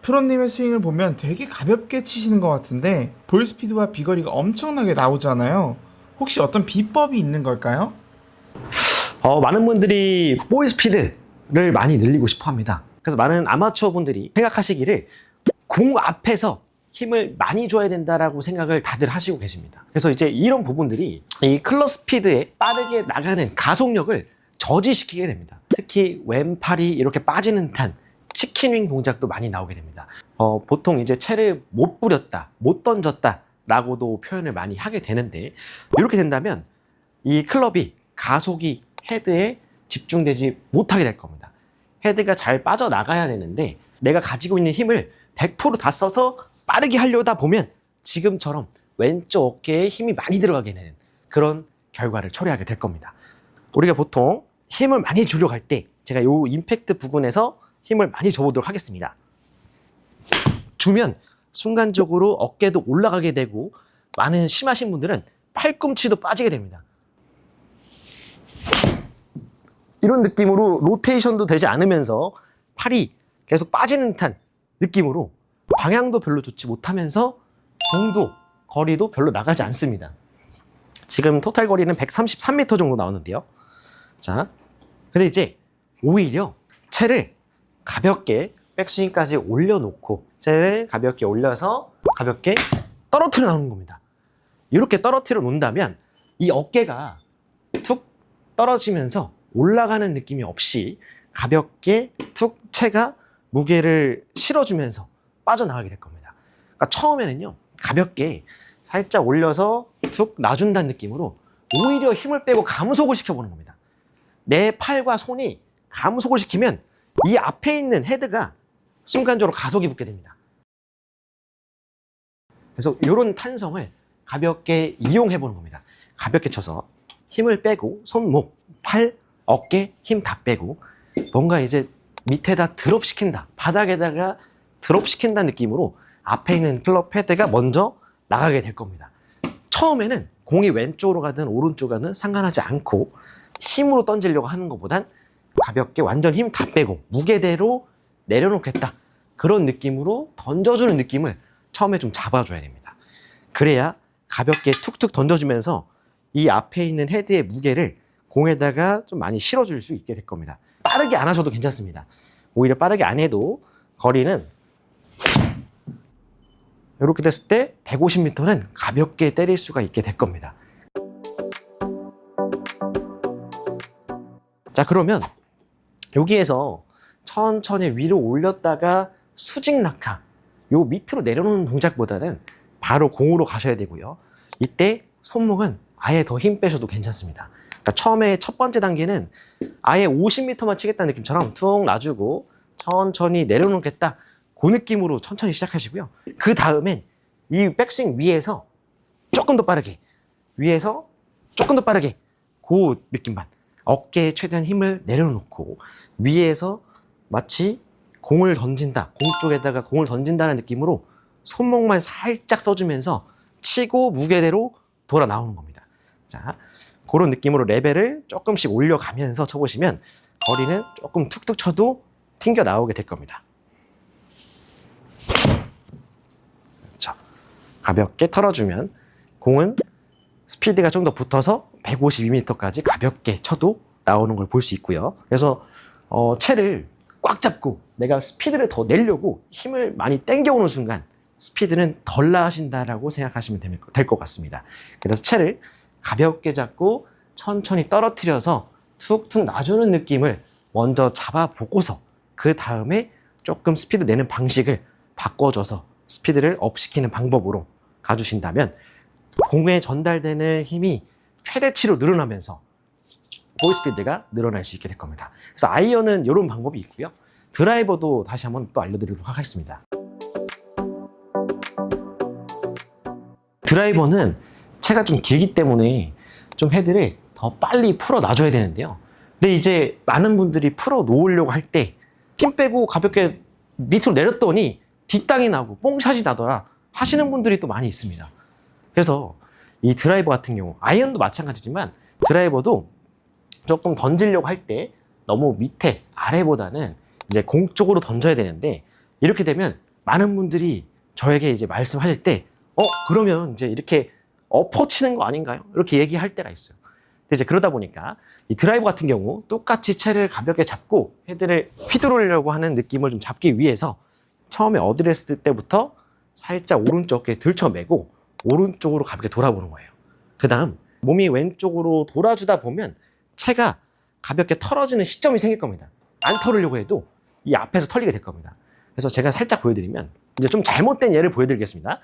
프로님의 스윙을 보면 되게 가볍게 치시는 것 같은데 볼 스피드와 비거리가 엄청나게 나오잖아요. 혹시 어떤 비법이 있는 걸까요? 많은 분들이 볼 스피드를 많이 늘리고 싶어 합니다. 그래서 많은 아마추어 분들이 생각하시기를 공 앞에서 힘을 많이 줘야 된다라고 생각을 다들 하시고 계십니다. 그래서 이제 이런 부분들이 이 클럽 스피드에 빠르게 나가는 가속력을 저지시키게 됩니다. 특히 왼팔이 이렇게 빠지는 듯한 치킨윙 동작도 많이 나오게 됩니다. 보통 이제 채를 못 뿌렸다, 못 던졌다 라고도 표현을 많이 하게 되는데, 이렇게 된다면 이 클럽이 가속이 헤드에 집중되지 못하게 될 겁니다. 헤드가 잘 빠져나가야 되는데 내가 가지고 있는 힘을 100% 다 써서 빠르게 하려다 보면 지금처럼 왼쪽 어깨에 힘이 많이 들어가게 되는 그런 결과를 초래하게 될 겁니다. 우리가 보통 힘을 많이 주려고 할 때 제가 이 임팩트 부분에서 힘을 많이 줘보도록 하겠습니다. 주면 순간적으로 어깨도 올라가게 되고 많은 심하신 분들은 팔꿈치도 빠지게 됩니다. 이런 느낌으로 로테이션도 되지 않으면서 팔이 계속 빠지는 듯한 느낌으로 방향도 별로 좋지 못하면서 공도 거리도 별로 나가지 않습니다. 지금 토탈 거리는 133m 정도 나오는데요. 자, 근데 이제 오히려 채를 가볍게 백스윙까지 올려놓고 채를 가볍게 올려서 가볍게 떨어뜨려 나오는 겁니다. 이렇게 떨어뜨려 놓는다면 이 어깨가 툭 떨어지면서 올라가는 느낌이 없이 가볍게 툭 채가 무게를 실어주면서 빠져나가게 될 겁니다. 그러니까 처음에는요, 가볍게 살짝 올려서 툭 놔준다는 느낌으로 오히려 힘을 빼고 감속을 시켜보는 겁니다. 내 팔과 손이 감속을 시키면 이 앞에 있는 헤드가 순간적으로 가속이 붙게 됩니다. 그래서 이런 탄성을 가볍게 이용해 보는 겁니다. 가볍게 쳐서 힘을 빼고 손목, 팔, 어깨 힘 다 빼고 뭔가 이제 밑에다 드롭시킨다, 바닥에다가 드롭시킨다는 느낌으로 앞에 있는 클럽 헤드가 먼저 나가게 될 겁니다. 처음에는 공이 왼쪽으로 가든 오른쪽으로 가든 상관하지 않고 힘으로 던지려고 하는 것보단 가볍게 완전 힘 다 빼고 무게대로 내려놓겠다, 그런 느낌으로 던져주는 느낌을 처음에 좀 잡아줘야 됩니다. 그래야 가볍게 툭툭 던져주면서 이 앞에 있는 헤드의 무게를 공에다가 좀 많이 실어줄 수 있게 될 겁니다. 빠르게 안 하셔도 괜찮습니다. 오히려 빠르게 안 해도 거리는 이렇게 됐을 때 150m는 가볍게 때릴 수가 있게 될 겁니다. 자, 그러면 여기에서 천천히 위로 올렸다가 수직 낙하, 요 밑으로 내려놓는 동작보다는 바로 공으로 가셔야 되고요. 이때 손목은 아예 더 힘 빼셔도 괜찮습니다. 그러니까 처음에 첫 번째 단계는 아예 50m만 치겠다는 느낌처럼 툭 놔주고 천천히 내려놓겠다, 그 느낌으로 천천히 시작하시고요. 그 다음엔 이 백스윙 위에서 조금 더 빠르게, 위에서 조금 더 빠르게, 그 느낌만. 어깨에 최대한 힘을 내려놓고 위에서 마치 공을 던진다, 공 쪽에다가 공을 던진다는 느낌으로 손목만 살짝 써주면서 치고 무게대로 돌아 나오는 겁니다. 자, 그런 느낌으로 레벨을 조금씩 올려가면서 쳐보시면 거리는 조금 툭툭 쳐도 튕겨 나오게 될 겁니다. 자, 가볍게 털어주면 공은 스피드가 좀 더 붙어서 152m까지 가볍게 쳐도 나오는 걸 볼 수 있고요. 그래서 채를 꽉 잡고 내가 스피드를 더 내려고 힘을 많이 당겨오는 순간 스피드는 덜 나신다라고 생각하시면 될 것 같습니다. 그래서 채를 가볍게 잡고 천천히 떨어뜨려서 툭툭 놔주는 느낌을 먼저 잡아보고서 그 다음에 조금 스피드 내는 방식을 바꿔줘서 스피드를 업시키는 방법으로 가주신다면 공에 전달되는 힘이 최대치로 늘어나면서 볼 스피드가 늘어날 수 있게 될 겁니다. 그래서 아이언은 이런 방법이 있고요. 드라이버도 다시 한번 또 알려드리도록 하겠습니다. 드라이버는 채가 좀 길기 때문에 좀 헤드를 더 빨리 풀어 놔줘야 되는데요. 근데 이제 많은 분들이 풀어 놓으려고 할 때 힘 빼고 가볍게 밑으로 내렸더니 뒷땅이 나고 뽕샷이 나더라 하시는 분들이 또 많이 있습니다. 그래서 이 드라이버 같은 경우, 아이언도 마찬가지지만 드라이버도 조금 던지려고 할 때 너무 밑에 아래보다는 이제 공 쪽으로 던져야 되는데, 이렇게 되면 많은 분들이 저에게 이제 말씀하실 때 그러면 이제 이렇게 엎어 치는 거 아닌가요? 이렇게 얘기할 때가 있어요. 근데 이제 그러다 보니까 이 드라이버 같은 경우 똑같이 채를 가볍게 잡고 헤드를 휘두르려고 하는 느낌을 좀 잡기 위해서 처음에 어드레스 때부터 살짝 오른쪽에 들쳐매고 오른쪽으로 가볍게 돌아보는 거예요. 그 다음 몸이 왼쪽으로 돌아주다 보면 채가 가볍게 털어지는 시점이 생길 겁니다. 안 털으려고 해도 이 앞에서 털리게 될 겁니다. 그래서 제가 살짝 보여드리면, 이제 좀 잘못된 예를 보여드리겠습니다.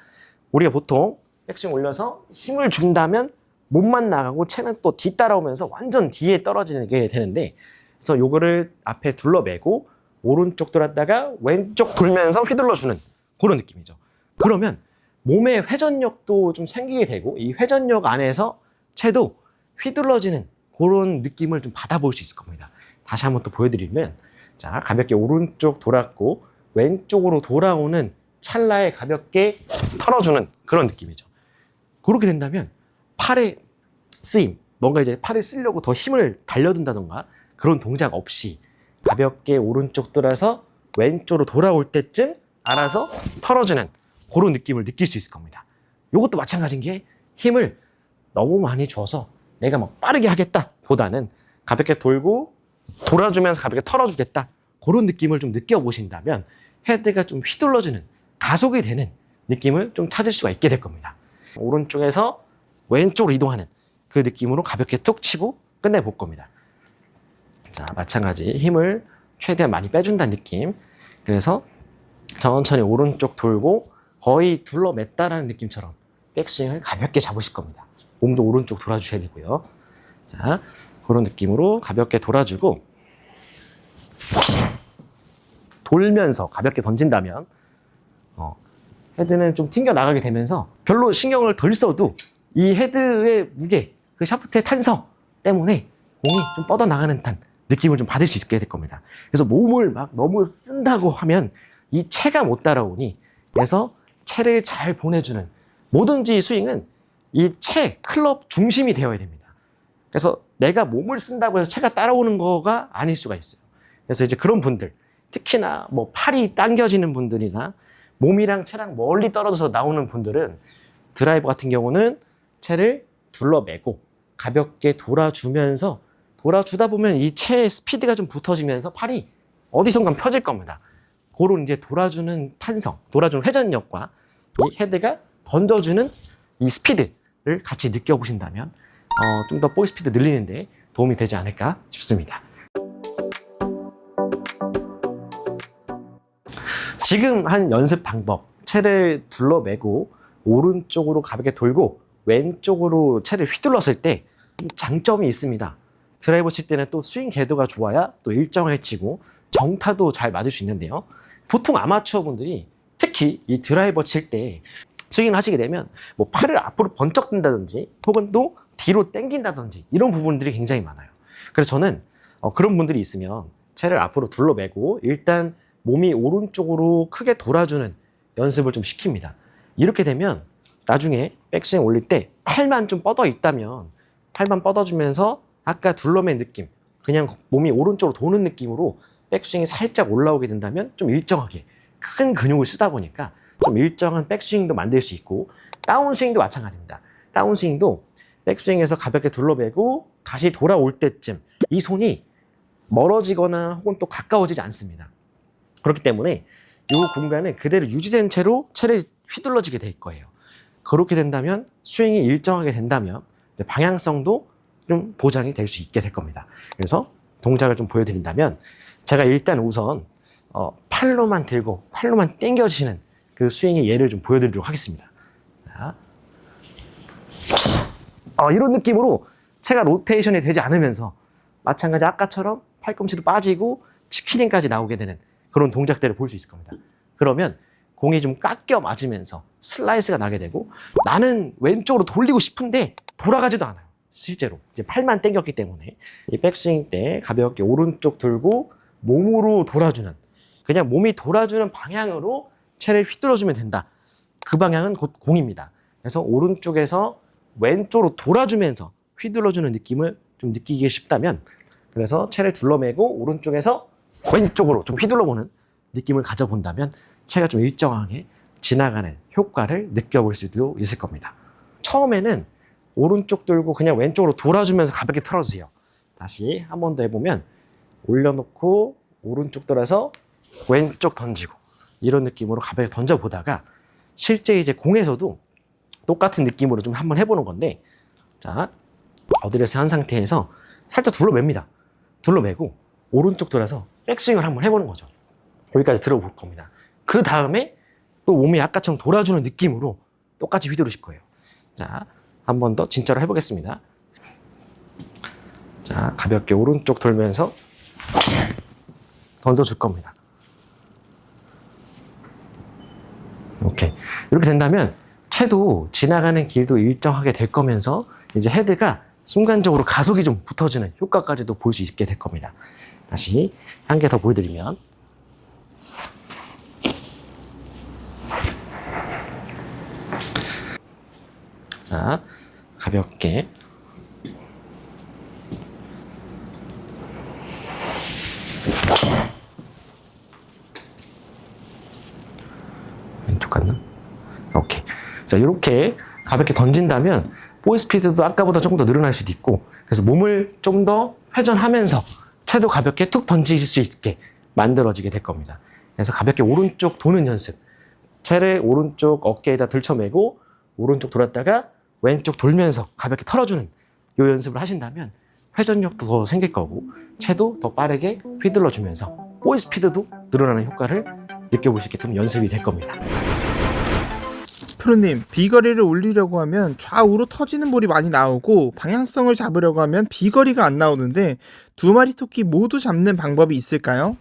우리가 보통 백스윙 올려서 힘을 준다면 몸만 나가고 채는 또 뒤따라오면서 완전 뒤에 떨어지게 되는데, 그래서 요거를 앞에 둘러매고 오른쪽 돌았다가 왼쪽 돌면서 휘둘러주는 그런 느낌이죠. 그러면 몸의 회전력도 좀 생기게 되고, 이 회전력 안에서 채도 휘둘러지는 그런 느낌을 좀 받아볼 수 있을 겁니다. 다시 한번 또 보여드리면, 자, 가볍게 오른쪽 돌았고 왼쪽으로 돌아오는 찰나에 가볍게 털어주는 그런 느낌이죠. 그렇게 된다면 팔의 쓰임, 뭔가 이제 팔을 쓰려고 더 힘을 달려든다던가 그런 동작 없이 가볍게 오른쪽 돌아서 왼쪽으로 돌아올 때쯤 알아서 털어주는 그런 느낌을 느낄 수 있을 겁니다. 이것도 마찬가지인 게, 힘을 너무 많이 줘서 내가 막 빠르게 하겠다 보다는 가볍게 돌고 돌아주면서 가볍게 털어주겠다, 그런 느낌을 좀 느껴보신다면 헤드가 좀 휘둘러지는, 가속이 되는 느낌을 좀 찾을 수가 있게 될 겁니다. 오른쪽에서 왼쪽으로 이동하는 그 느낌으로 가볍게 툭 치고 끝내볼 겁니다. 자, 마찬가지 힘을 최대한 많이 빼준다는 느낌. 그래서 천천히 오른쪽 돌고 거의 둘러맸다라는 느낌처럼 백스윙을 가볍게 잡으실 겁니다. 몸도 오른쪽 돌아주셔야 되고요. 자, 그런 느낌으로 가볍게 돌아주고 돌면서 가볍게 던진다면 헤드는 좀 튕겨 나가게 되면서 별로 신경을 덜 써도 이 헤드의 무게, 그 샤프트의 탄성 때문에 공이 좀 뻗어나가는 듯한 느낌을 좀 받을 수 있게 될 겁니다. 그래서 몸을 막 너무 쓴다고 하면 이 채가 못 따라오니, 그래서 채를 잘 보내주는, 뭐든지 스윙은 이 채, 클럽 중심이 되어야 됩니다. 그래서 내가 몸을 쓴다고 해서 채가 따라오는 거가 아닐 수가 있어요. 그래서 이제 그런 분들, 특히나 뭐 팔이 당겨지는 분들이나 몸이랑 채랑 멀리 떨어져서 나오는 분들은 드라이버 같은 경우는 채를 둘러매고 가볍게 돌아주면서, 돌아주다 보면 이 채의 스피드가 좀 붙어지면서 팔이 어디선가 펴질 겁니다. 그런 이제 돌아주는 탄성, 돌아주는 회전력과 이 헤드가 던져주는 이 스피드를 같이 느껴보신다면 좀 더 볼 스피드 늘리는데 도움이 되지 않을까 싶습니다. 지금 한 연습 방법, 채를 둘러매고 오른쪽으로 가볍게 돌고 왼쪽으로 채를 휘둘렀을 때 장점이 있습니다. 드라이버 칠 때는 또 스윙 궤도가 좋아야 또 일정하게 치고 정타도 잘 맞을 수 있는데요. 보통 아마추어 분들이 특히 이 드라이버 칠 때 스윙을 하시게 되면 뭐 팔을 앞으로 번쩍 든다든지 혹은 또 뒤로 당긴다든지 이런 부분들이 굉장히 많아요. 그래서 저는 그런 분들이 있으면 채를 앞으로 둘러매고 일단 몸이 오른쪽으로 크게 돌아주는 연습을 좀 시킵니다. 이렇게 되면 나중에 백스윙 올릴 때 팔만 좀 뻗어 있다면 팔만 뻗어주면서 아까 둘러맨 느낌, 그냥 몸이 오른쪽으로 도는 느낌으로 백스윙이 살짝 올라오게 된다면 좀 일정하게 큰 근육을 쓰다 보니까 좀 일정한 백스윙도 만들 수 있고, 다운스윙도 마찬가지입니다. 다운스윙도 백스윙에서 가볍게 둘러매고 다시 돌아올 때쯤 이 손이 멀어지거나 혹은 또 가까워지지 않습니다. 그렇기 때문에 이 공간은 그대로 유지된 채로 채를 휘둘러지게 될 거예요. 그렇게 된다면 스윙이 일정하게 된다면 이제 방향성도 좀 보장이 될 수 있게 될 겁니다. 그래서 동작을 좀 보여드린다면, 제가 일단 우선 팔로만 들고 팔로만 당겨지는 그 스윙의 예를 좀 보여드리도록 하겠습니다. 자, 이런 느낌으로 채가 로테이션이 되지 않으면서 마찬가지 아까처럼 팔꿈치도 빠지고 치키링까지 나오게 되는 그런 동작들을 볼 수 있을 겁니다. 그러면 공이 좀 깎여 맞으면서 슬라이스가 나게 되고, 나는 왼쪽으로 돌리고 싶은데 돌아가지도 않아요. 실제로 이제 팔만 당겼기 때문에 이 백스윙 때 가볍게 오른쪽 들고 몸으로 돌아주는, 그냥 몸이 돌아주는 방향으로 채를 휘둘러주면 된다. 그 방향은 곧 공입니다. 그래서 오른쪽에서 왼쪽으로 돌아주면서 휘둘러주는 느낌을 좀 느끼기 쉽다면 그래서 채를 둘러매고 오른쪽에서 왼쪽으로 좀 휘둘러보는 느낌을 가져본다면 채가 좀 일정하게 지나가는 효과를 느껴볼 수도 있을 겁니다. 처음에는 오른쪽 들고 그냥 왼쪽으로 돌아주면서 가볍게 틀어주세요. 다시 한 번 더 해보면 올려놓고 오른쪽 돌아서 왼쪽 던지고 이런 느낌으로 가볍게 던져보다가 실제 이제 공에서도 똑같은 느낌으로 좀 한번 해보는 건데, 자, 어드레스 한 상태에서 살짝 둘러맵니다. 둘러매고 오른쪽 돌아서 백스윙을 한번 해보는 거죠. 여기까지 들어볼 겁니다. 그 다음에 또 몸이 아까처럼 돌아주는 느낌으로 똑같이 휘두르실 거예요. 자, 한 번 더 진짜로 해보겠습니다. 자, 가볍게 오른쪽 돌면서 던져줄 겁니다. 오케이. 이렇게 된다면 채도 지나가는 길도 일정하게 될 거면서 이제 헤드가 순간적으로 가속이 좀 붙어지는 효과까지도 볼 수 있게 될 겁니다. 다시 한 개 더 보여드리면, 자, 가볍게 왼쪽 갔나? 오케이. 자, 이렇게 가볍게 던진다면 볼 스피드도 아까보다 조금 더 늘어날 수도 있고, 그래서 몸을 좀 더 회전하면서 채도 가볍게 툭 던질 수 있게 만들어지게 될 겁니다. 그래서 가볍게 오른쪽 도는 연습, 채를 오른쪽 어깨에다 들쳐매고 오른쪽 돌았다가 왼쪽 돌면서 가볍게 털어주는 이 연습을 하신다면 회전력도 더 생길 거고 채도 더 빠르게 휘둘러주면서 볼 스피드도 늘어나는 효과를 느껴볼 수 있게끔 연습이 될 겁니다. 프로님, 비거리를 올리려고 하면 좌우로 터지는 볼이 많이 나오고 방향성을 잡으려고 하면 비거리가 안 나오는데 두 마리 토끼 모두 잡는 방법이 있을까요?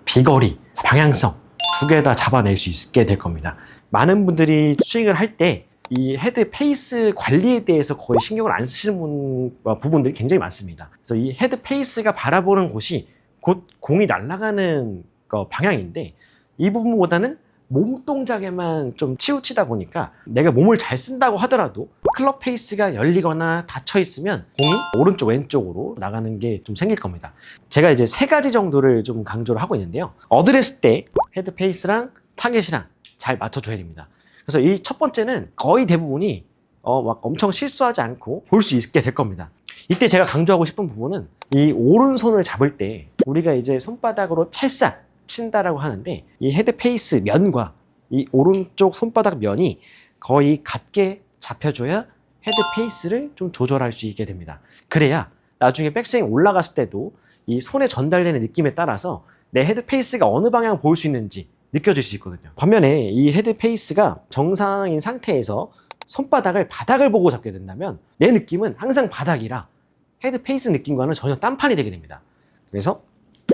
비거리, 방향성 두 개 다 잡아낼 수 있게 될 겁니다. 많은 분들이 스윙을 할 때 이 헤드 페이스 관리에 대해서 거의 신경을 안 쓰시는 부분들이 굉장히 많습니다. 그래서 이 헤드 페이스가 바라보는 곳이 곧 공이 날아가는 방향인데, 이 부분보다는 몸 동작에만 좀 치우치다 보니까 내가 몸을 잘 쓴다고 하더라도 클럽 페이스가 열리거나 닫혀 있으면 공이 오른쪽 왼쪽으로 나가는 게 좀 생길 겁니다. 제가 이제 세 가지 정도를 좀 강조를 하고 있는데요. 어드레스 때 헤드 페이스랑 타겟이랑 잘 맞춰줘야 됩니다. 그래서 이 첫 번째는 거의 대부분이 막 엄청 실수하지 않고 볼 수 있게 될 겁니다. 이때 제가 강조하고 싶은 부분은 이 오른손을 잡을 때 우리가 이제 손바닥으로 찰싹 친다라고 하는데, 이 헤드 페이스 면과 이 오른쪽 손바닥 면이 거의 같게 잡혀줘야 헤드 페이스를 좀 조절할 수 있게 됩니다. 그래야 나중에 백스윙 올라갔을 때도 이 손에 전달되는 느낌에 따라서 내 헤드 페이스가 어느 방향 볼 수 있는지 느껴질 수 있거든요. 반면에 이 헤드 페이스가 정상인 상태에서 손바닥을 바닥을 보고 잡게 된다면 내 느낌은 항상 바닥이라 헤드 페이스 느낌과는 전혀 딴판이 되게 됩니다. 그래서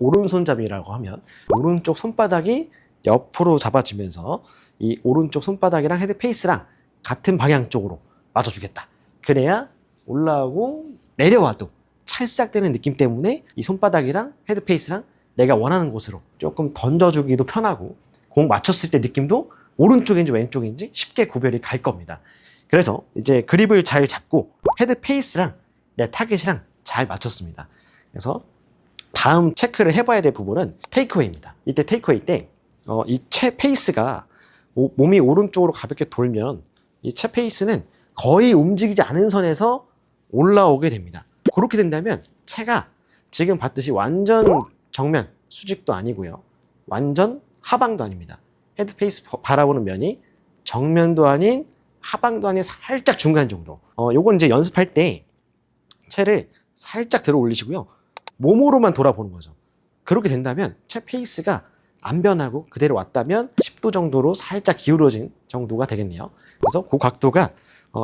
오른손잡이라고 하면 오른쪽 손바닥이 옆으로 잡아주면서 이 오른쪽 손바닥이랑 헤드 페이스랑 같은 방향 쪽으로 맞춰주겠다. 그래야 올라오고 내려와도 찰싹대는 느낌 때문에 이 손바닥이랑 헤드 페이스랑 내가 원하는 곳으로 조금 던져주기도 편하고 공 맞췄을 때 느낌도 오른쪽인지 왼쪽인지 쉽게 구별이 갈 겁니다. 그래서 이제 그립을 잘 잡고 헤드 페이스랑 내 타겟이랑 잘 맞췄습니다. 그래서 다음 체크를 해봐야 될 부분은 테이크웨이입니다. 이때 테이크웨이 때 이 채 페이스가 몸이 오른쪽으로 가볍게 돌면 이 채 페이스는 거의 움직이지 않은 선에서 올라오게 됩니다. 그렇게 된다면 채가 지금 봤듯이 완전 정면 수직도 아니고요, 완전 하방도 아닙니다. 헤드 페이스 바라보는 면이 정면도 아닌 하방도 아닌 살짝 중간 정도. 요건 이제 연습할 때 채를 살짝 들어 올리시고요, 몸으로만 돌아보는 거죠. 그렇게 된다면 채 페이스가 안 변하고 그대로 왔다면 10도 정도로 살짝 기울어진 정도가 되겠네요. 그래서 그 각도가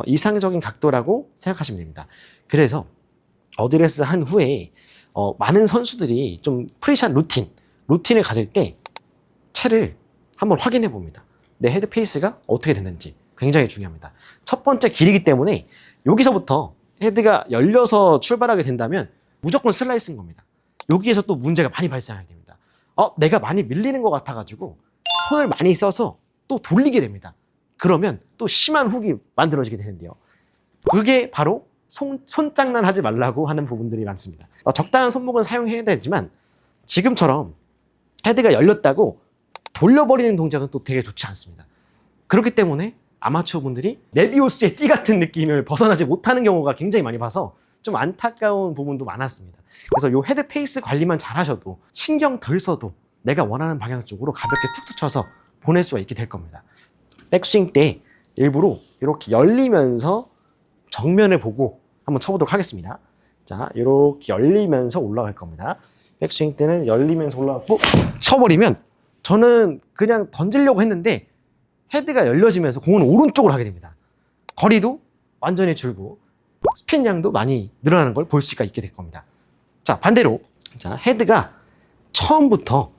이상적인 각도라고 생각하시면 됩니다. 그래서 어드레스 한 후에 많은 선수들이 좀 프리샷 루틴을 가질 때 채를 한번 확인해 봅니다. 내 헤드 페이스가 어떻게 됐는지 굉장히 중요합니다. 첫 번째 길이기 때문에 여기서부터 헤드가 열려서 출발하게 된다면 무조건 슬라이스인 겁니다. 여기에서 또 문제가 많이 발생하게 됩니다. 내가 많이 밀리는 것 같아가지고 손을 많이 써서 또 돌리게 됩니다. 그러면 또 심한 훅이 만들어지게 되는데요. 그게 바로 손장난 하지 말라고 하는 부분들이 많습니다. 적당한 손목은 사용해야 되지만 지금처럼 헤드가 열렸다고 돌려버리는 동작은 또 되게 좋지 않습니다. 그렇기 때문에 아마추어 분들이 메비우스의 띠 같은 느낌을 벗어나지 못하는 경우가 굉장히 많이 봐서 좀 안타까운 부분도 많았습니다. 그래서 이 헤드 페이스 관리만 잘 하셔도 신경 덜 써도 내가 원하는 방향 쪽으로 가볍게 툭툭 쳐서 보낼 수가 있게 될 겁니다. 백스윙 때 일부러 이렇게 열리면서 정면을 보고 한번 쳐보도록 하겠습니다. 자, 이렇게 열리면서 올라갈 겁니다. 백스윙 때는 열리면서 올라가고 쳐버리면 저는 그냥 던지려고 했는데 헤드가 열려지면서 공은 오른쪽으로 하게 됩니다. 거리도 완전히 줄고 스핀량도 많이 늘어나는 걸 볼 수가 있게 될 겁니다. 자, 반대로 자, 헤드가 처음부터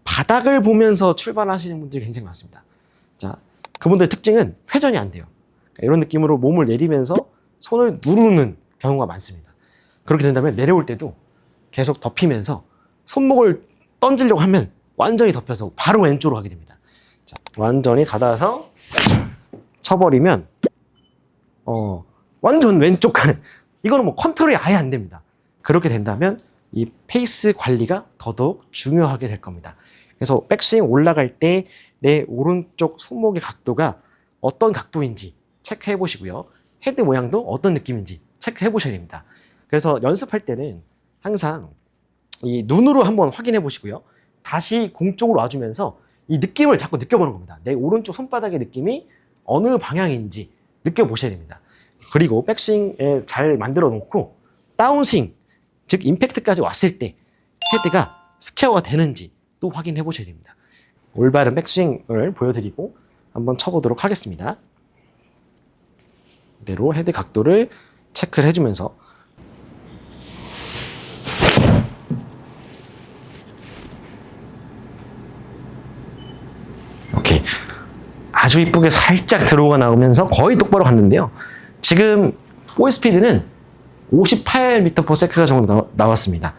바닥을 보면서 출발하시는 분들이 굉장히 많습니다. 자, 그분들의 특징은 회전이 안 돼요. 그러니까 이런 느낌으로 몸을 내리면서 손을 누르는 경우가 많습니다. 그렇게 된다면 내려올 때도 계속 덮이면서 손목을 던지려고 하면 완전히 덮여서 바로 왼쪽으로 가게 됩니다. 자, 완전히 닫아서 쳐버리면 완전 왼쪽 가는, 이거는 뭐 컨트롤이 아예 안 됩니다. 그렇게 된다면 이 페이스 관리가 더더욱 중요하게 될 겁니다. 그래서 백스윙 올라갈 때 내 오른쪽 손목의 각도가 어떤 각도인지 체크해 보시고요. 헤드 모양도 어떤 느낌인지 체크해 보셔야 됩니다. 그래서 연습할 때는 항상 이 눈으로 한번 확인해 보시고요. 다시 공 쪽으로 와주면서 이 느낌을 자꾸 느껴보는 겁니다. 내 오른쪽 손바닥의 느낌이 어느 방향인지 느껴보셔야 됩니다. 그리고 백스윙에 잘 만들어 놓고 다운스윙, 즉 임팩트까지 왔을 때 헤드가 스퀘어가 되는지 또 확인해 보셔야 됩니다. 올바른 백스윙을 보여드리고 한번 쳐보도록 하겠습니다. 이대로 헤드 각도를 체크를 해주면서 오케이, 아주 이쁘게 살짝 들어가 나오면서 거의 똑바로 갔는데요. 지금 볼 스피드는 58m/s가 정도 나왔습니다.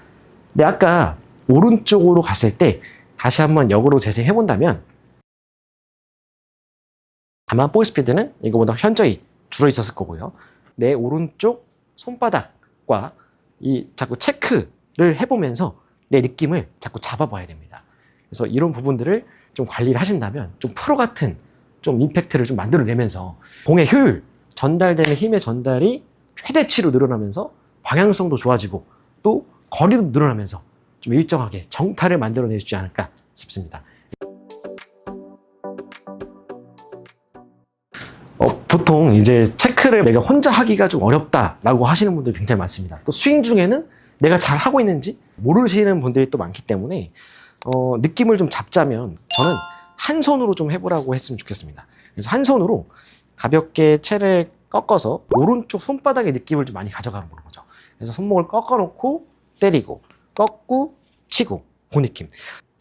근데 아까 오른쪽으로 갔을 때 다시 한번 역으로 재생해 본다면 아마 볼 스피드는 이거보다 현저히 줄어 있었을 거고요. 내 오른쪽 손바닥과 이 자꾸 체크를 해보면서 내 느낌을 자꾸 잡아봐야 됩니다. 그래서 이런 부분들을 좀 관리를 하신다면 좀 프로 같은 좀 임팩트를 좀 만들어내면서 공의 효율, 전달되는 힘의 전달이 최대치로 늘어나면서 방향성도 좋아지고 또 거리도 늘어나면서 좀 일정하게 정타를 만들어내주지 않을까 싶습니다. 보통 이제 체크를 내가 혼자 하기가 좀 어렵다라고 하시는 분들이 굉장히 많습니다. 또 스윙 중에는 내가 잘 하고 있는지 모르시는 분들이 또 많기 때문에 느낌을 좀 잡자면 저는 한 손으로 좀 해보라고 했으면 좋겠습니다. 그래서 한 손으로 가볍게 채를 꺾어서 오른쪽 손바닥의 느낌을 좀 많이 가져가는 거죠. 그래서 손목을 꺾어놓고 때리고 꺾고 치고 그 느낌.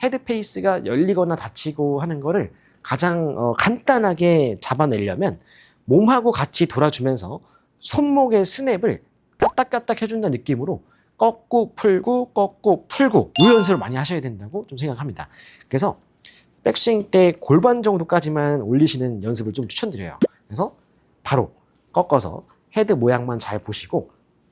헤드 페이스가 열리거나 닫히고 하는 거를 가장 간단하게 잡아내려면 몸하고 같이 돌아주면서 손목의 스냅을 까딱까딱 해준다는 느낌으로 꺾고 풀고 이 연습을 많이 하셔야 된다고 좀 생각합니다. 그래서 백스윙 때 골반 정도까지만 올리시는 연습을 좀 추천드려요. 그래서 바로 꺾어서 헤드 모양만 잘 보시고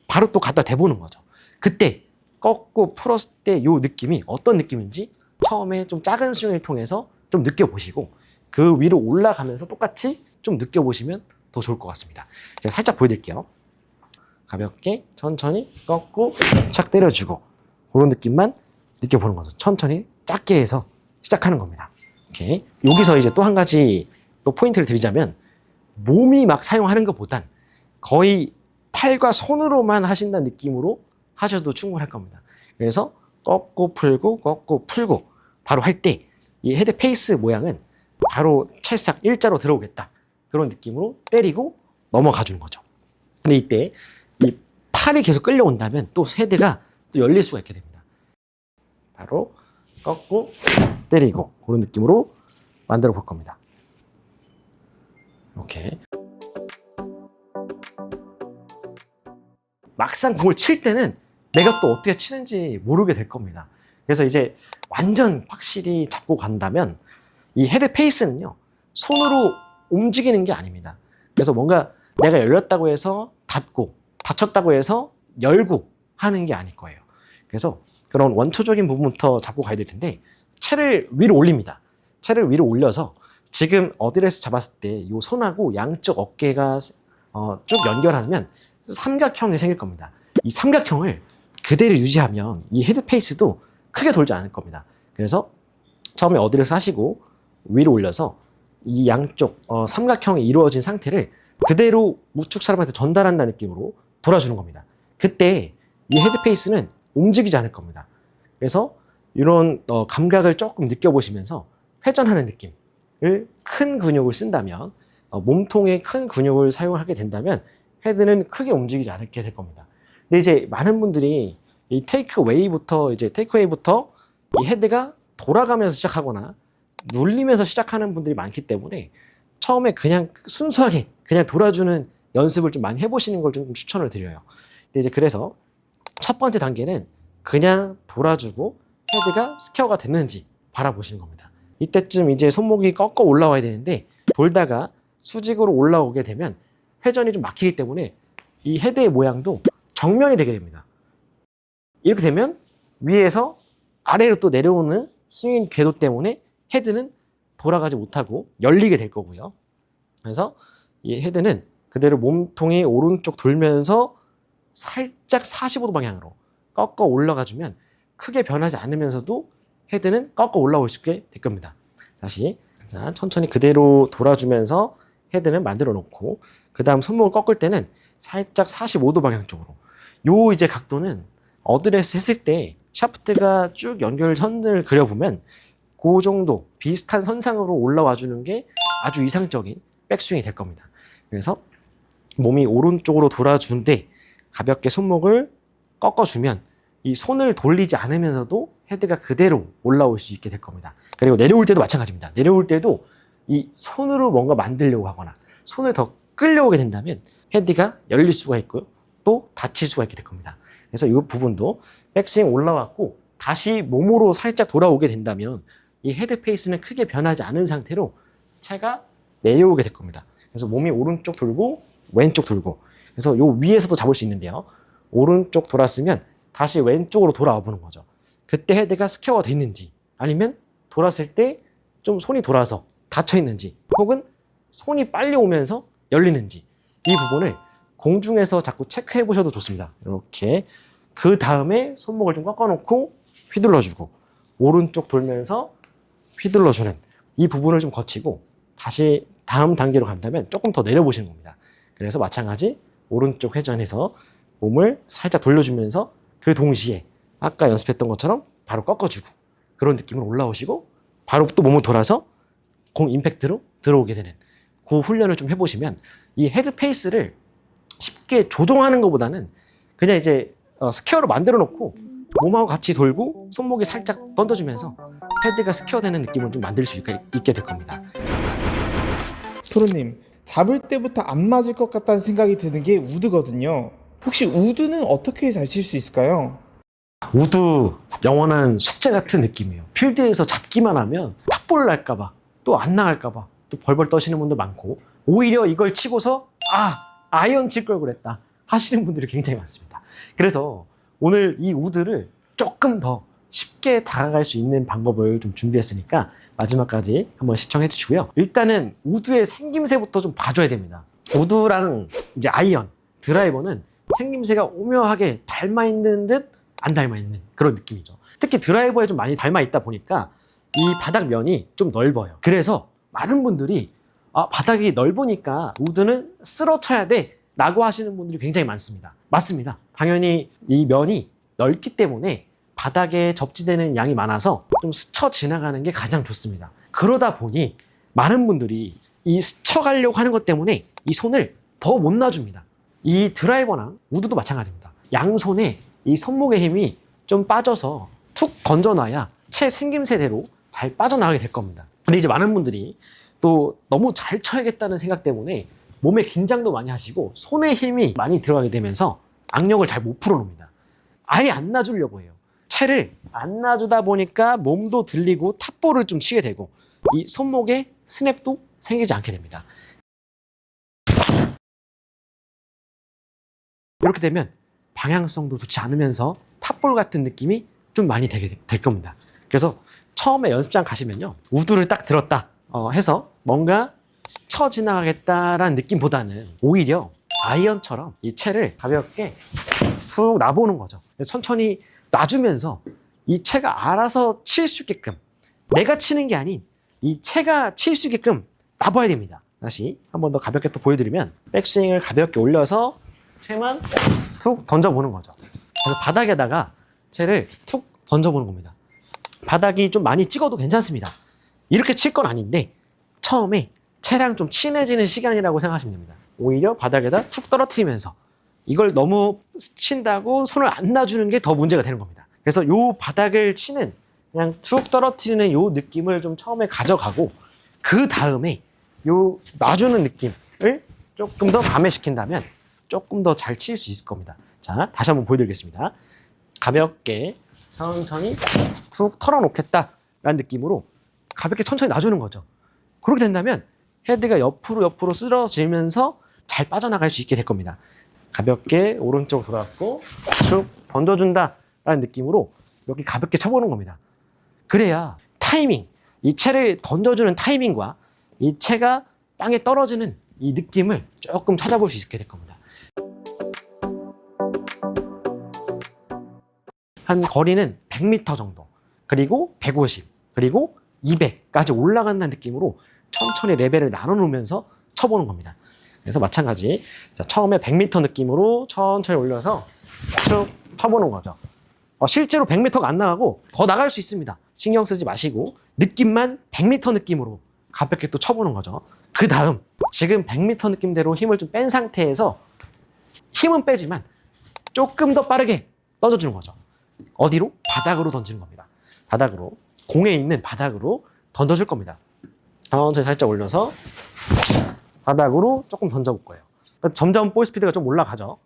바로 또 갖다 대보는 거죠. 그때 꺾고 풀었을 때 이 느낌이 어떤 느낌인지 처음에 좀 작은 스윙을 통해서 좀 느껴보시고 그 위로 올라가면서 똑같이 좀 느껴보시면 더 좋을 것 같습니다. 제가 살짝 보여드릴게요. 가볍게 천천히 꺾고 착 때려주고 그런 느낌만 느껴보는 거죠. 천천히 작게 해서 시작하는 겁니다. 오케이. 여기서 이제 또 한 가지 또 포인트를 드리자면 몸이 막 사용하는 것보단 거의 팔과 손으로만 하신다는 느낌으로 하셔도 충분할 겁니다. 그래서 꺾고 풀고 바로 할 때 이 헤드 페이스 모양은 바로 찰싹 일자로 들어오겠다. 그런 느낌으로 때리고 넘어가 주는 거죠. 근데 이때 이 팔이 계속 끌려온다면 또 헤드가 또 열릴 수가 있게 됩니다. 바로 꺾고 때리고 그런 느낌으로 만들어 볼 겁니다. 이렇게 막상 공을 칠 때는 내가 또 어떻게 치는지 모르게 될 겁니다. 그래서 이제 완전 확실히 잡고 간다면 이 헤드 페이스는요 손으로 움직이는 게 아닙니다. 그래서 뭔가 내가 열렸다고 해서 닫고 다쳤다고 해서 열고 하는 게 아닐 거예요. 그래서 그런 원초적인 부분부터 잡고 가야 될 텐데, 채를 위로 올립니다. 채를 위로 올려서 지금 어드레스 잡았을 때 이 손하고 양쪽 어깨가 쭉 연결하면 삼각형이 생길 겁니다. 이 삼각형을 그대로 유지하면 이 헤드페이스도 크게 돌지 않을 겁니다. 그래서 처음에 어드레스 하시고 위로 올려서 이 양쪽 삼각형이 이루어진 상태를 그대로 우측 사람한테 전달한다는 느낌으로 돌아주는 겁니다. 그때 이 헤드페이스는 움직이지 않을 겁니다. 그래서 이런 감각을 조금 느껴보시면서 회전하는 느낌을, 큰 근육을 쓴다면, 몸통에 큰 근육을 사용하게 된다면 헤드는 크게 움직이지 않게 될 겁니다. 근데 이제 많은 분들이 이 테이크웨이부터 이 헤드가 돌아가면서 시작하거나 눌리면서 시작하는 분들이 많기 때문에 처음에 그냥 순수하게 그냥 돌아주는 연습을 좀 많이 해보시는 걸 좀 추천을 드려요. 근데 이제 그래서 첫 번째 단계는 그냥 돌아주고 헤드가 스퀘어가 됐는지 바라보시는 겁니다. 이때쯤 이제 손목이 꺾어 올라와야 되는데 돌다가 수직으로 올라오게 되면 회전이 좀 막히기 때문에 이 헤드의 모양도 정면이 되게 됩니다. 이렇게 되면 위에서 아래로 또 내려오는 스윙 궤도 때문에 헤드는 돌아가지 못하고 열리게 될 거고요. 그래서 이 헤드는 그대로 몸통이 오른쪽 돌면서 살짝 45도 방향으로 꺾어 올라가주면 크게 변하지 않으면서도 헤드는 꺾어 올라올 수 있게 될 겁니다. 다시 자, 천천히 그대로 돌아주면서 헤드는 만들어 놓고, 그 다음 손목을 꺾을 때는 살짝 45도 방향 쪽으로. 요 이제 각도는 어드레스 했을 때 샤프트가 쭉 연결선을 그려보면 그 정도 비슷한 선상으로 올라와 주는 게 아주 이상적인 백스윙이 될 겁니다. 그래서 몸이 오른쪽으로 돌아주는데 가볍게 손목을 꺾어주면 이 손을 돌리지 않으면서도 헤드가 그대로 올라올 수 있게 될 겁니다. 그리고 내려올 때도 마찬가지입니다. 내려올 때도 이 손으로 뭔가 만들려고 하거나 손을 더 끌려오게 된다면 헤드가 열릴 수가 있고요. 또 닫힐 수가 있게 될 겁니다. 그래서 이 부분도 백스윙 올라왔고 다시 몸으로 살짝 돌아오게 된다면 이 헤드 페이스는 크게 변하지 않은 상태로 채가 내려오게 될 겁니다. 그래서 몸이 오른쪽 돌고 왼쪽 돌고, 그래서 요 위에서도 잡을 수 있는데요. 오른쪽 돌았으면 다시 왼쪽으로 돌아와 보는 거죠. 그때 헤드가 스퀘어가 됐는지, 아니면 돌았을 때 좀 손이 돌아서 닫혀 있는지, 혹은 손이 빨리 오면서 열리는지, 이 부분을 공중에서 자꾸 체크해 보셔도 좋습니다. 이렇게 그 다음에 손목을 좀 꺾어 놓고 휘둘러주고 오른쪽 돌면서 휘둘러주는 이 부분을 좀 거치고 다시 다음 단계로 간다면 조금 더 내려보시는 겁니다. 그래서 마찬가지 오른쪽 회전해서 몸을 살짝 돌려주면서 그 동시에 아까 연습했던 것처럼 바로 꺾어주고 그런 느낌으로 올라오시고 바로 또 몸을 돌아서 공 임팩트로 들어오게 되는 그 훈련을 좀 해보시면 이 헤드 페이스를 쉽게 조정하는 것보다는 그냥 이제 스퀘어로 만들어 놓고 몸하고 같이 돌고 손목이 살짝 던져주면서 헤드가 스퀘어 되는 느낌을 좀 만들 수 있게 될 겁니다. 프로님, 잡을 때부터 안 맞을 것 같다는 생각이 드는 게 우드거든요. 혹시 우드는 어떻게 잘 칠 수 있을까요? 우드 영원한 숙제 같은 느낌이에요. 필드에서 잡기만 하면 탑볼 날까봐 또 안 나갈까봐 또 벌벌 떠시는 분도 많고, 오히려 이걸 치고서 아이언 칠 걸 그랬다 하시는 분들이 굉장히 많습니다. 그래서 오늘 이 우드를 조금 더 쉽게 다가갈 수 있는 방법을 좀 준비했으니까 마지막까지 한번 시청해 주시고요. 일단은 우드의 생김새부터 좀 봐줘야 됩니다. 우드랑 이제 아이언, 드라이버는 생김새가 오묘하게 닮아 있는 듯 안 닮아 있는 그런 느낌이죠. 특히 드라이버에 좀 많이 닮아 있다 보니까 이 바닥 면이 좀 넓어요. 그래서 많은 분들이 바닥이 넓으니까 우드는 쓸어쳐야 돼 라고 하시는 분들이 굉장히 많습니다. 맞습니다. 당연히 이 면이 넓기 때문에 바닥에 접지되는 양이 많아서 좀 스쳐 지나가는 게 가장 좋습니다. 그러다 보니 많은 분들이 이 스쳐가려고 하는 것 때문에 이 손을 더 못 놔줍니다. 이 드라이버랑 우드도 마찬가지입니다. 양손에 이 손목의 힘이 좀 빠져서 툭 던져놔야 채 생김새대로 잘 빠져나가게 될 겁니다. 근데 이제 많은 분들이 또 너무 잘 쳐야겠다는 생각 때문에 몸에 긴장도 많이 하시고 손에 힘이 많이 들어가게 되면서 악력을 잘 못 풀어놓습니다. 아예 안 놔주려고 해요. 채를 안 놔주다 보니까 몸도 들리고 탑볼을 좀 치게 되고 이 손목에 스냅도 생기지 않게 됩니다. 이렇게 되면 방향성도 좋지 않으면서 탑볼 같은 느낌이 좀 많이 되게 될 겁니다. 그래서 처음에 연습장 가시면요, 우드를 딱 들었다 해서 뭔가 스쳐 지나가겠다라는 느낌보다는 오히려 아이언처럼 이 채를 가볍게 툭 놔보는 거죠. 천천히 놔주면서 이 채가 알아서 칠 수 있게끔, 내가 치는 게 아닌 이 채가 칠 수 있게끔 놔봐야 됩니다. 다시 한 번 더 가볍게 또 보여드리면, 백스윙을 가볍게 올려서 채만 툭 던져보는 거죠. 그래서 바닥에다가 채를 툭 던져보는 겁니다. 바닥이 좀 많이 찍어도 괜찮습니다. 이렇게 칠 건 아닌데 처음에 채랑 좀 친해지는 시간이라고 생각하시면 됩니다. 오히려 바닥에다 툭 떨어뜨리면서, 이걸 너무 친다고 손을 안 놔주는 게 더 문제가 되는 겁니다. 그래서 요 바닥을 치는, 그냥 툭 떨어뜨리는 요 느낌을 좀 처음에 가져가고, 그 다음에 요 놔주는 느낌을 조금 더 가매시킨다면 조금 더 잘 칠 수 있을 겁니다. 자, 다시 한번 보여드리겠습니다. 가볍게 천천히 툭 털어놓겠다라는 느낌으로 가볍게 천천히 놔주는 거죠. 그렇게 된다면 헤드가 옆으로 쓰러지면서 잘 빠져나갈 수 있게 될 겁니다. 가볍게 오른쪽 돌아왔고 쭉 던져준다라는 느낌으로 이렇게 가볍게 쳐보는 겁니다. 그래야 타이밍, 이 채를 던져주는 타이밍과 이 채가 땅에 떨어지는 이 느낌을 조금 찾아볼 수 있게 될 겁니다. 한 거리는 100m 정도, 그리고 150, 그리고 200까지 올라간다는 느낌으로 천천히 레벨을 나눠놓으면서 쳐보는 겁니다. 그래서 마찬가지, 자, 처음에 100m 느낌으로 천천히 올려서 쭉 쳐보는 거죠. 실제로 100m가 안 나가고 더 나갈 수 있습니다. 신경 쓰지 마시고 느낌만 100m 느낌으로 가볍게 또 쳐보는 거죠. 그 다음 지금 100m 느낌대로 힘을 좀 뺀 상태에서, 힘은 빼지만 조금 더 빠르게 던져주는 거죠. 어디로? 바닥으로 던지는 겁니다. 바닥으로, 공에 있는 바닥으로 던져줄 겁니다. 천천히 살짝 올려서 바닥으로 조금 던져볼 거예요. 그러니까 점점 볼 스피드가 좀 올라가죠.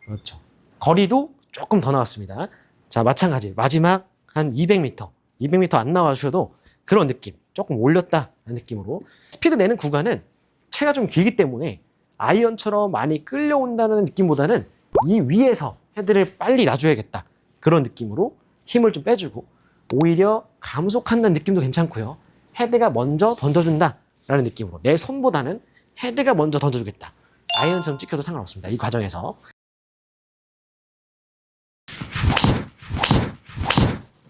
그렇죠. 거리도 조금 더 나왔습니다. 자, 마찬가지 마지막 한 200m 안 나와주셔도 그런 느낌, 조금 올렸다는 느낌으로. 스피드 내는 구간은 채가 좀 길기 때문에 아이언처럼 많이 끌려온다는 느낌보다는 이 위에서 헤드를 빨리 놔줘야겠다, 그런 느낌으로 힘을 좀 빼주고, 오히려 감속한다는 느낌도 괜찮고요, 헤드가 먼저 던져준다라는 느낌으로, 내 손보다는 헤드가 먼저 던져주겠다, 아이언처럼 찍혀도 상관없습니다. 이 과정에서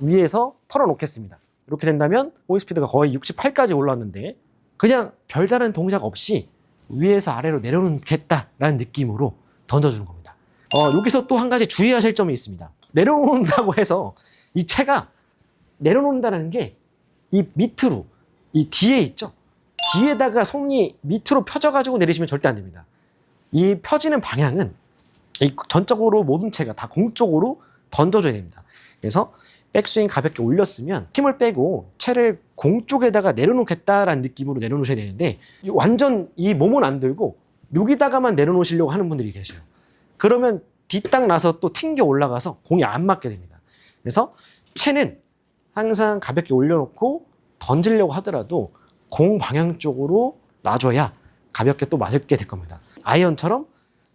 위에서 털어놓겠습니다. 이렇게 된다면 볼 스피드가 거의 68까지 올라왔는데 그냥 별다른 동작 없이 위에서 아래로 내려놓겠다라는 느낌으로 던져주는 겁니다. 여기서 또 한 가지 주의하실 점이 있습니다. 내려놓는다고 해서 이 채가 내려놓는다는 게 이 밑으로, 이 뒤에 있죠? 뒤에다가 손이 밑으로 펴져가지고 내리시면 절대 안 됩니다. 이 펴지는 방향은 이 전적으로 모든 채가 다 공 쪽으로 던져줘야 됩니다. 그래서 백스윙 가볍게 올렸으면 힘을 빼고 채를 공 쪽에다가 내려놓겠다라는 느낌으로 내려놓으셔야 되는데, 완전 이 몸은 안 들고 여기다가만 내려놓으시려고 하는 분들이 계세요. 그러면 뒷땅 나서 또 튕겨 올라가서 공이 안 맞게 됩니다. 그래서 채는 항상 가볍게 올려놓고 던지려고 하더라도 공 방향 쪽으로 놔줘야 가볍게 또 맞게 될 겁니다. 아이언처럼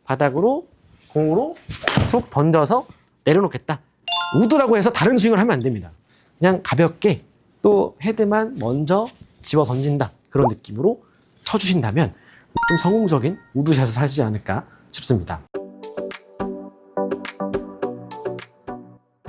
바닥으로 공으로 툭 던져서 내려놓겠다, 우드라고 해서 다른 스윙을 하면 안 됩니다. 그냥 가볍게 또 헤드만 먼저 집어 던진다, 그런 느낌으로 쳐주신다면 좀 성공적인 우드샷을 하시지 않을까 싶습니다.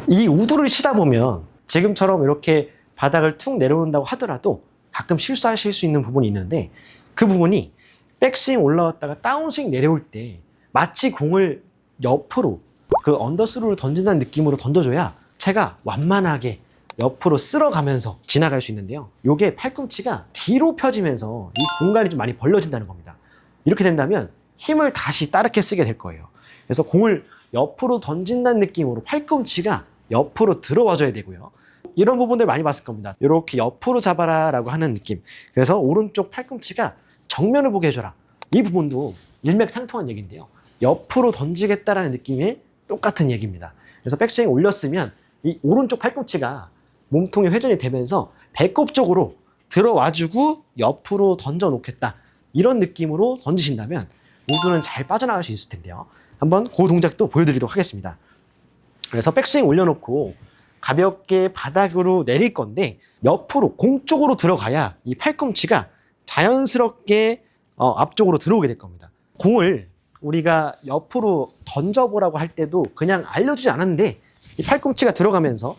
이 우드를 치다 보면 지금처럼 이렇게 바닥을 툭 내려온다고 하더라도 가끔 실수하실 수 있는 부분이 있는데, 그 부분이 백스윙 올라왔다가 다운스윙 내려올 때 마치 공을 옆으로, 그 언더스로를 던진다는 느낌으로 던져줘야 채가 완만하게 옆으로 쓸어가면서 지나갈 수 있는데요, 이게 팔꿈치가 뒤로 펴지면서 이 공간이 좀 많이 벌려진다는 겁니다. 이렇게 된다면 힘을 다시 다르게 쓰게 될 거예요. 그래서 공을 옆으로 던진다는 느낌으로 팔꿈치가 옆으로 들어와줘야 되고요, 이런 부분들 많이 봤을 겁니다. 이렇게 옆으로 잡아라 라고 하는 느낌, 그래서 오른쪽 팔꿈치가 정면을 보게 해줘라, 이 부분도 일맥상통한 얘기인데요, 옆으로 던지겠다라는 느낌의 똑같은 얘기입니다. 그래서 백스윙 올렸으면 이 오른쪽 팔꿈치가 몸통이 회전이 되면서 배꼽 쪽으로 들어와주고 옆으로 던져 놓겠다, 이런 느낌으로 던지신다면 우드는 잘 빠져나갈 수 있을 텐데요, 한번 그 동작도 보여드리도록 하겠습니다. 그래서 백스윙 올려놓고 가볍게 바닥으로 내릴 건데 옆으로 공 쪽으로 들어가야 이 팔꿈치가 자연스럽게 앞쪽으로 들어오게 될 겁니다. 공을 우리가 옆으로 던져보라고 할 때도 그냥 알려주지 않았는데 이 팔꿈치가 들어가면서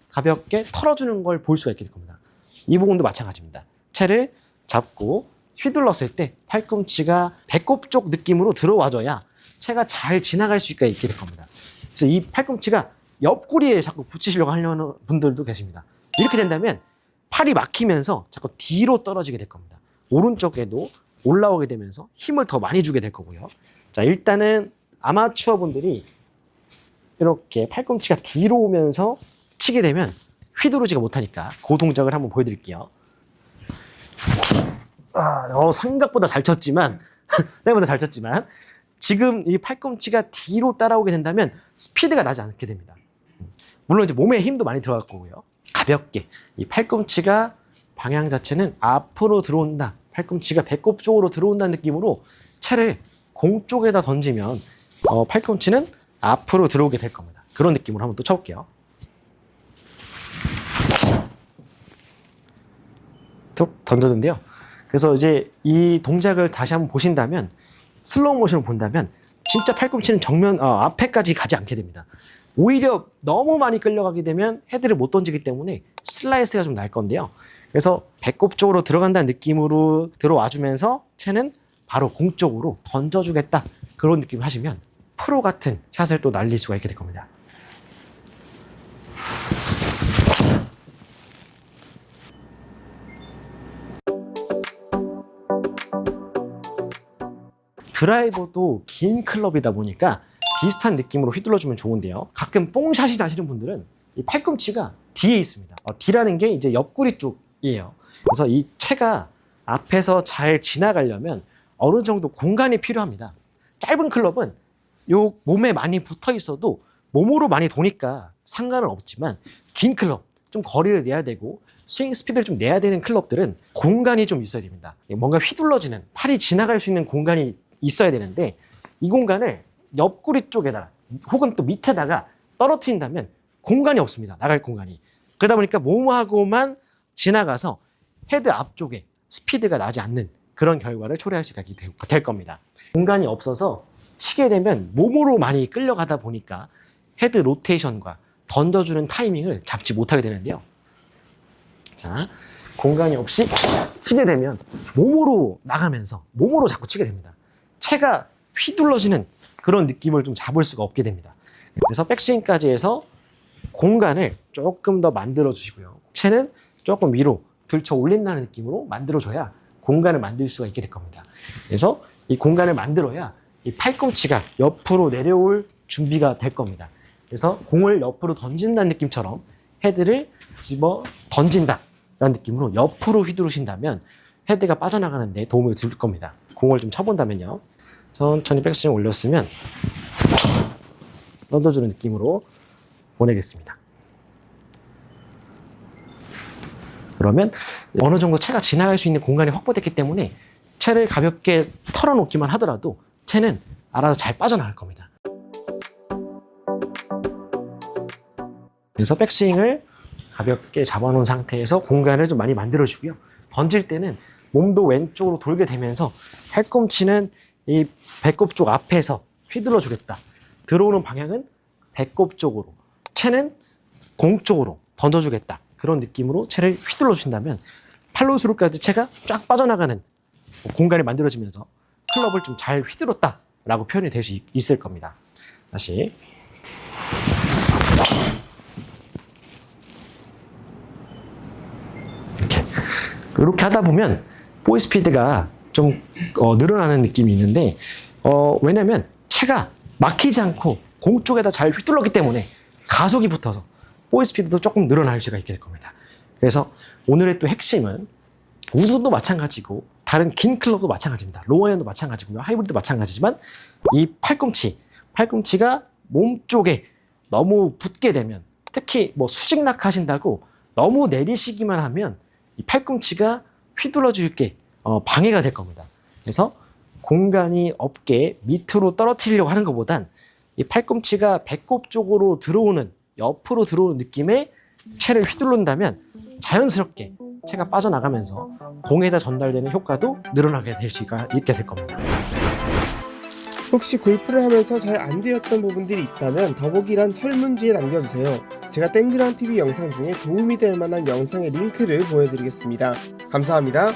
가볍게 털어주는 걸 볼 수가 있게 될 겁니다. 이 부분도 마찬가지입니다. 채를 잡고 휘둘렀을 때 팔꿈치가 배꼽 쪽 느낌으로 들어와줘야 채가 잘 지나갈 수 있게 될 겁니다. 그래서 이 팔꿈치가 옆구리에 자꾸 붙이시려고 하려는 분들도 계십니다. 이렇게 된다면 팔이 막히면서 자꾸 뒤로 떨어지게 될 겁니다. 오른쪽에도 올라오게 되면서 힘을 더 많이 주게 될 거고요. 자, 일단은 아마추어 분들이 이렇게 팔꿈치가 뒤로 오면서 치게 되면 휘두르지가 못하니까 그 동작을 한번 보여드릴게요. 생각보다 잘 쳤지만 지금 이 팔꿈치가 뒤로 따라오게 된다면 스피드가 나지 않게 됩니다. 물론 이제 몸에 힘도 많이 들어갈 거고요. 가볍게 이 팔꿈치가 방향 자체는 앞으로 들어온다, 팔꿈치가 배꼽 쪽으로 들어온다는 느낌으로 채를 공 쪽에다 던지면 팔꿈치는 앞으로 들어오게 될 겁니다. 그런 느낌으로 한번 또 쳐볼게요. 툭 던졌는데요. 그래서 이제 이 동작을 다시 한번 보신다면, 슬로우 모션을 본다면 진짜 팔꿈치는 정면 앞에까지 가지 않게 됩니다. 오히려 너무 많이 끌려가게 되면 헤드를 못 던지기 때문에 슬라이스가 좀 날 건데요. 그래서 배꼽 쪽으로 들어간다는 느낌으로 들어와 주면서 채는 바로 공 쪽으로 던져주겠다, 그런 느낌 하시면 프로 같은 샷을 또 날릴 수가 있게 될 겁니다. 드라이버도 긴 클럽이다 보니까 비슷한 느낌으로 휘둘러주면 좋은데요. 가끔 뽕샷이 나시는 분들은 이 팔꿈치가 뒤에 있습니다. 뒤라는 게 이제 옆구리 쪽이에요. 그래서 이 채가 앞에서 잘 지나가려면 어느 정도 공간이 필요합니다. 짧은 클럽은 요 몸에 많이 붙어 있어도 몸으로 많이 도니까 상관은 없지만, 긴 클럽, 좀 거리를 내야 되고 스윙 스피드를 좀 내야 되는 클럽들은 공간이 좀 있어야 됩니다. 뭔가 휘둘러지는, 팔이 지나갈 수 있는 공간이 있어야 되는데 이 공간을 옆구리 쪽에다가 혹은 또 밑에다가 떨어뜨린다면 공간이 없습니다. 나갈 공간이. 그러다 보니까 몸하고만 지나가서 헤드 앞쪽에 스피드가 나지 않는 그런 결과를 초래할 수 있게 될 겁니다. 공간이 없어서 치게 되면 몸으로 많이 끌려가다 보니까 헤드 로테이션과 던져주는 타이밍을 잡지 못하게 되는데요. 자, 공간이 없이 치게 되면 몸으로 나가면서 몸으로 자꾸 치게 됩니다. 채가 휘둘러지는 그런 느낌을 좀 잡을 수가 없게 됩니다. 그래서 백스윙까지 해서 공간을 조금 더 만들어 주시고요. 채는 조금 위로 들쳐 올린다는 느낌으로 만들어줘야 공간을 만들 수가 있게 될 겁니다. 그래서 이 공간을 만들어야 이 팔꿈치가 옆으로 내려올 준비가 될 겁니다. 그래서 공을 옆으로 던진다는 느낌처럼 헤드를 집어 던진다 라는 느낌으로 옆으로 휘두르신다면 헤드가 빠져나가는 데 도움을 줄 겁니다. 공을 좀 쳐본다면요. 천천히 백스윙 올렸으면 던져주는 느낌으로 보내겠습니다. 그러면 어느 정도 채가 지나갈 수 있는 공간이 확보됐기 때문에 채를 가볍게 털어놓기만 하더라도 채는 알아서 잘 빠져나갈 겁니다. 그래서 백스윙을 가볍게 잡아놓은 상태에서 공간을 좀 많이 만들어주고요. 던질 때는 몸도 왼쪽으로 돌게 되면서 팔꿈치는 이 배꼽 쪽 앞에서 휘둘러 주겠다. 들어오는 방향은 배꼽 쪽으로, 채는 공 쪽으로 던져주겠다. 그런 느낌으로 채를 휘둘러 주신다면 팔로우스루까지 채가 쫙 빠져나가는 공간이 만들어지면서 클럽을 좀 잘 휘둘렀다 라고 표현이 될 수 있을 겁니다. 다시 이렇게 하다 보면 볼 스피드가 좀 늘어나는 느낌이 있는데 왜냐면 채가 막히지 않고 공 쪽에다 잘 휘둘렀기 때문에 가속이 붙어서 볼 스피드도 조금 늘어날 수가 있게 될 겁니다. 그래서 오늘의 또 핵심은 우드도 마찬가지고 다른 긴 클럽도 마찬가지입니다. 롱아이언도 마찬가지고요. 하이브리드도 마찬가지지만 이 팔꿈치가 몸 쪽에 너무 붙게 되면, 특히 뭐 수직낙 하신다고 너무 내리시기만 하면 이 팔꿈치가 휘둘러질 게 방해가 될 겁니다. 그래서 공간이 없게 밑으로 떨어뜨리려고 하는 것보단 이 팔꿈치가 배꼽 쪽으로 들어오는, 옆으로 들어오는 느낌의 채를 휘두른다면 자연스럽게 채가 빠져나가면서 공에다 전달되는 효과도 늘어나게 될 수가 있게 될 겁니다. 혹시 골프를 하면서 잘 안 되었던 부분들이 있다면 더보기란 설문지에 남겨주세요. 제가 땡그랑 TV 영상 중에 도움이 될 만한 영상의 링크를 보여드리겠습니다. 감사합니다.